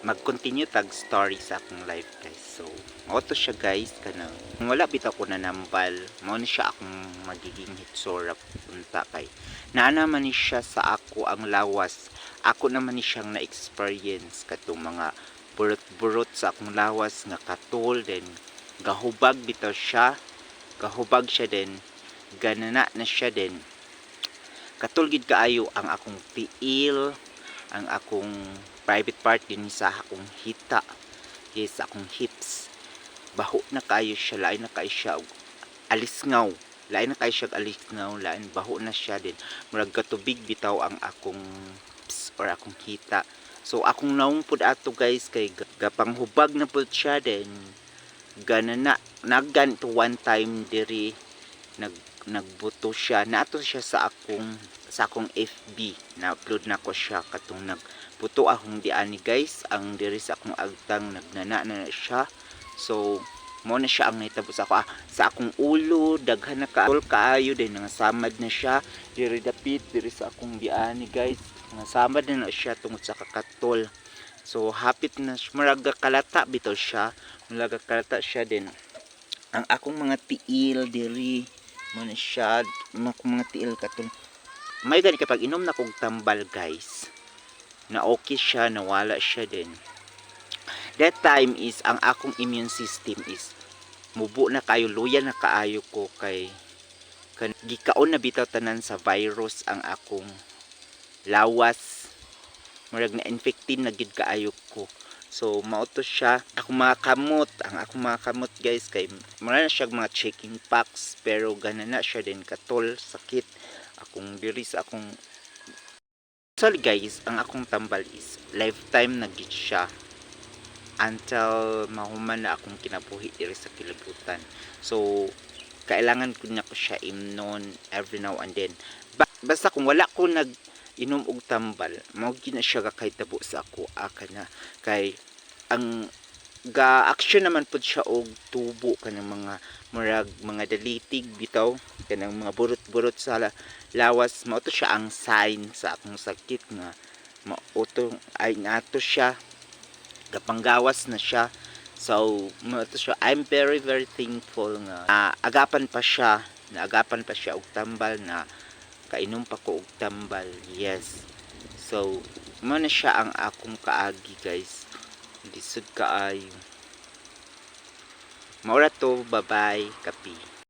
mag-continue tag story sa akong life guys. So mao to siya guys, kanang wala bitaw ko nanambal, mao ni siya akong magiging hitsura punta kay naa man ni siya sa ako ang lawas. Ako naman ni siyang na-experience katong mga burot-burot sa akong lawas nga katol, then gahubag bitaw siya, gahubag siya, din ganana na siya, din katol gid kaayo ang akong tiil, ang akong private part din sa akong hita, yes, sa akong hips. Baho na kayo siya, lain na kayo siya alisngaw, lain na kayo siya alisngaw, lain baho na siya, din murag katubig bitaw ang akong hips or akong hita. So akong naong pud ato guys kay gapanghubag na pud siya, din ganana naggan to one time diri nagbuto siya, naato siya sa akong FB, na-upload na ko siya katong nagbuto akong diani guys, ang diri sa akong agtang nagnana na siya. So mo na siya ang nahitabo sa ako, sa akong ulo daghan na kaayo, din nangasamad na siya diri dapit diri sa akong diani guys, nangasamad na siya tungod sa kakatol. So hapit na muraga kalata bitaw siya, muraga kalata siya, din ang akong mga tiil diri mo na siya, mga tiil katong may gani kapag inom na kong tambal guys, na okay siya, nawala siya, din that time is ang akong immune system is mubo na kayo, luya na kaayo ko kay gikaon na bitaw tanan sa virus ang akong lawas, murag na infected na gid kaayo ko. So mao to siya akong mga kamot, ang akong mga kamot guys kay mura na siya mga checking packs, pero gana na siya, din katol sakit akong diri sa akong. Sorry guys, ang akong tambal is lifetime na gid siya until mahuman na akong kinabuhi diri sa kilibutan. So kailangan ko na ko siya imnon every now and then. Basta kung wala ko nag inom og tambal, mao gid na siya gakahitabo sa ako aka na kay ang ga-action naman pud siya og tubo kanang mga murag mga dalitig bitaw, kanang mga burot-burot sa lawas, mao to siya ang sign sa akong sakit nga mao to ay nato siya gapanggawas na siya. So mao to siya, I'm very very thankful nga naagapan pa siya og tambal, na kainom pa ko og tambal, yes. So mo na siya ang akong kaagi guys, lisod kaayo. Maura to, bye bye, kapi.